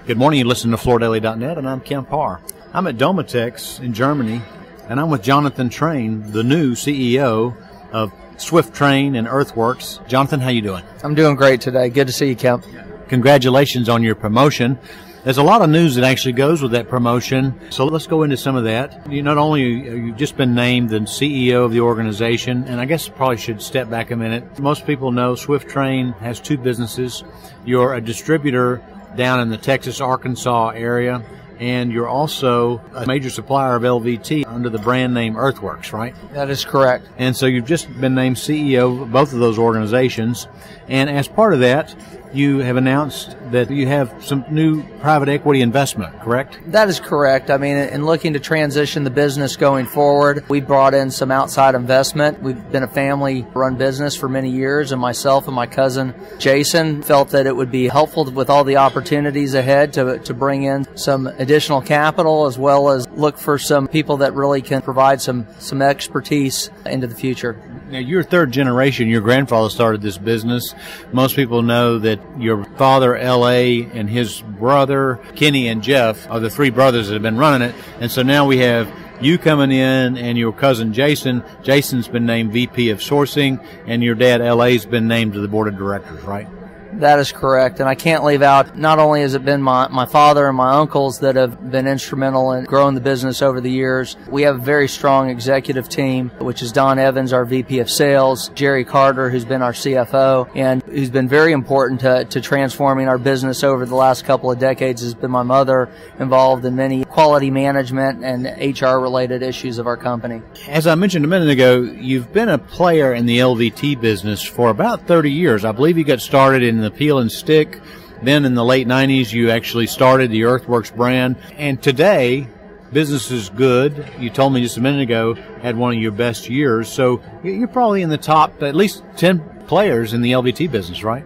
Good morning. You listen to FloorDaily.net, and I'm Kemp Harr. I'm at Domotex in Germany, and I'm with Jonathan Train, the new CEO of Swiff-Train and EarthWerks. Jonathan, how you doing? I'm doing great today. Good to see you, Kemp. Congratulations on your promotion. There's a lot of news that actually goes with that promotion, so let's go into some of that. Not only you've just been named the CEO of the organization, and I guess probably should step back a minute. Most people know Swiff-Train has two businesses. You're a distributor down in the Texas, Arkansas area, and you're also a major supplier of LVT under the brand name EarthWerks, right? That is correct. And so you've just been named CEO of both of those organizations, and as part of that, you have announced that you have some new private equity investment, correct? That is correct. I mean, in looking to transition the business going forward, we brought in some outside investment. We've been a family-run business for many years, and myself and my cousin Jason felt that it would be helpful with all the opportunities ahead to bring in some additional capital, as well as look for some people that really can provide some expertise into the future. Now, you're third generation. Your grandfather started this business. Most people know that your father, L.A., and his brother, Kenny and Jeff, are the three brothers that have been running it. And so now we have you coming in and your cousin Jason. Jason's been named VP of Sourcing, and your dad, L.A.'s been named to the board of directors, right? That is correct, and I can't leave out, not only has it been my father and my uncles that have been instrumental in growing the business over the years. We have a very strong executive team, which is Don Evans, our VP of Sales, Jerry Carter, who's been our CFO, and who's been very important to transforming our business over the last couple of decades has been my mother, involved in many quality management and HR-related issues of our company. As I mentioned a minute ago, you've been a player in the LVT business for about 30 years. I believe you got started in the peel and stick. Then in the late 90s, you actually started the EarthWerks brand. And today, business is good. You told me just a minute ago, had one of your best years. So you're probably in the top at least 10 players in the LVT business, right?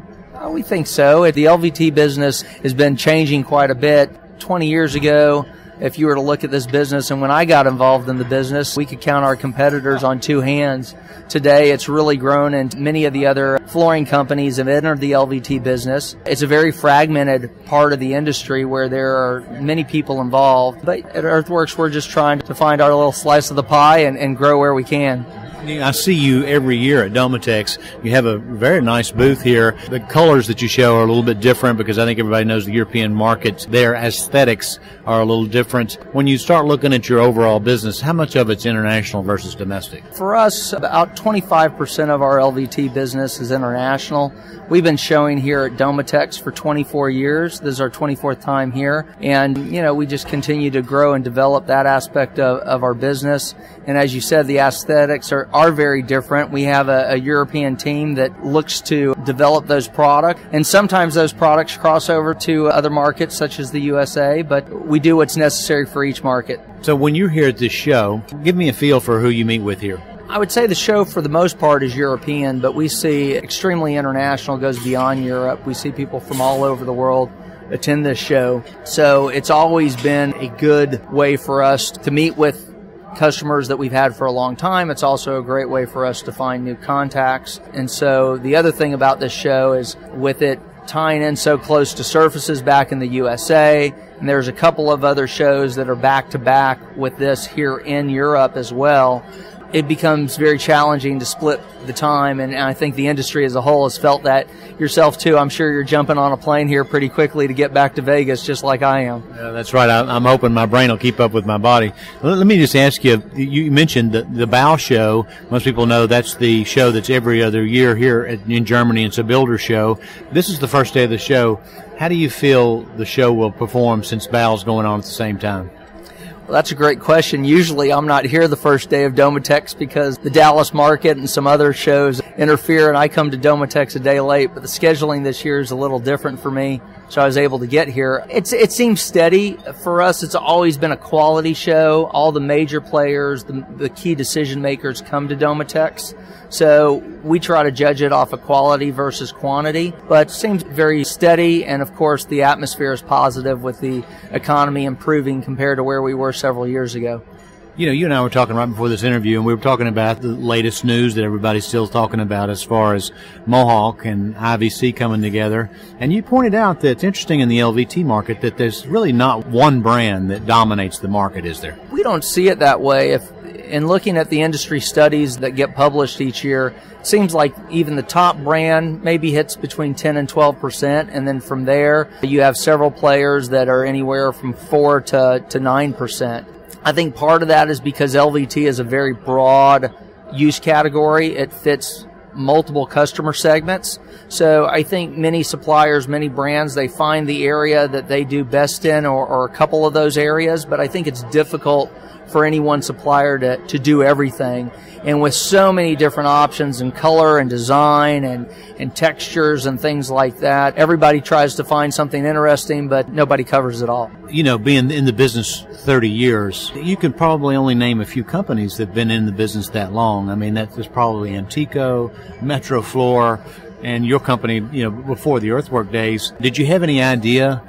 We think so. The LVT business has been changing quite a bit. 20 years ago, if you were to look at this business, and when I got involved in the business, we could count our competitors on two hands. Today, it's really grown, and many of the other flooring companies have entered the LVT business. It's a very fragmented part of the industry where there are many people involved. But at EarthWerks, we're just trying to find our little slice of the pie and grow where we can. I see you every year at Domotex. You have a very nice booth here. The colors that you show are a little bit different because I think everybody knows the European markets, their aesthetics are a little different. When you start looking at your overall business, how much of it's international versus domestic? For us, about 25% of our LVT business is international. We've been showing here at Domotex for 24 years. This is our 24th time here. And, we just continue to grow and develop that aspect of our business. And as you said, the aesthetics are very different. We have a European team that looks to develop those products. And sometimes those products cross over to other markets such as the USA, but we do what's necessary for each market. So when you're here at this show, give me a feel for who you meet with here. I would say the show for the most part is European, but we see extremely international, goes beyond Europe. We see people from all over the world attend this show. So it's always been a good way for us to meet with customers that we've had for a long time. It's also a great way for us to find new contacts. And so the other thing about this show is with it tying in so close to surfaces back in the USA, and there's a couple of other shows that are back to back with this here in Europe as well, it becomes very challenging to split the time, and I think the industry as a whole has felt that yourself too. I'm sure you're jumping on a plane here pretty quickly to get back to Vegas just like I am. Yeah, that's right. I'm hoping my brain will keep up with my body. Let me just ask you, you mentioned the BAU show. Most people know that's the show that's every other year here in Germany. It's a builder show. This is the first day of the show. How do you feel the show will perform since BAU's going on at the same time? Well, that's a great question. Usually I'm not here the first day of Domotex because the Dallas market and some other shows interfere, and I come to Domotex a day late, but the scheduling this year is a little different for me, so I was able to get here. It seems steady. For us, it's always been a quality show. All the major players, the key decision makers come to Domotex. So we try to judge it off of quality versus quantity, but it seems very steady, and of course the atmosphere is positive with the economy improving compared to where we were several years ago. You know, you and I were talking right before this interview, and we were talking about the latest news that everybody's still talking about as far as Mohawk and IVC coming together. And you pointed out that it's interesting in the LVT market that there's really not one brand that dominates the market, is there? We don't see it that way. In looking at the industry studies that get published each year, it seems like even the top brand maybe hits between 10 and 12%, and then from there you have several players that are anywhere from 4 to 9%. I think part of that is because LVT is a very broad use category. It fits multiple customer segments. So I think many suppliers, many brands, they find the area that they do best in or a couple of those areas, but I think it's difficult for any one supplier to do everything. And with so many different options in color and design and textures and things like that, everybody tries to find something interesting, but nobody covers it all. You know, being in the business 30 years, you can probably only name a few companies that have been in the business that long. I mean, there's probably Antico, Metroflor, and your company, you know, before the EarthWerks days. Did you have any idea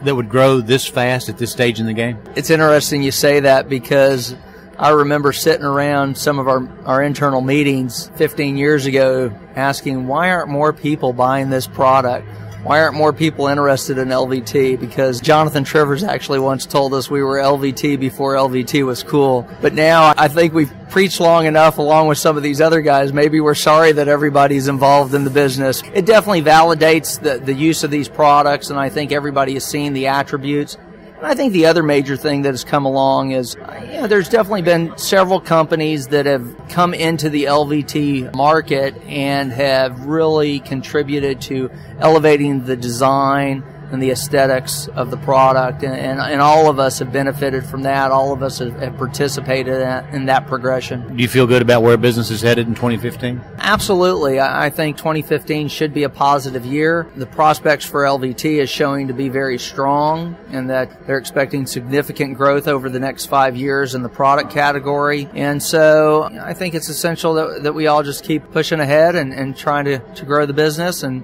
that would grow this fast at this stage in the game? It's interesting you say that, because I remember sitting around some of our internal meetings 15 years ago asking, why aren't more people buying this product? Why aren't more people interested in LVT? Because Jonathan Trivers actually once told us we were LVT before LVT was cool. But now I think we've preached long enough along with some of these other guys. Maybe we're sorry that everybody's involved in the business. It definitely validates the use of these products, and I think everybody has seen the attributes. And I think the other major thing that has come along is, you know, there's definitely been several companies that have come into the LVT market and have really contributed to elevating the design and the aesthetics of the product, and all of us have benefited from that. All of us have participated in that progression. Do you feel good about where business is headed in 2015? Absolutely. I think 2015 should be a positive year. The prospects for LVT is showing to be very strong, and that they're expecting significant growth over the next 5 years in the product category. And so I think it's essential that we all just keep pushing ahead and trying to grow the business and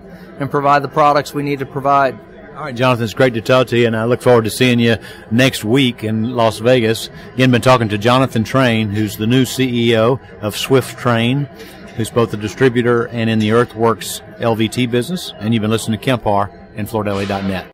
provide the products we need to provide. All right, Jonathan, it's great to talk to you, and I look forward to seeing you next week in Las Vegas. Again, been talking to Jonathan Train, who's the new CEO of Swiff-Train, who's both a distributor and in the EarthWerks LVT business. And you've been listening to Kemp Harr and FloorDaily.net.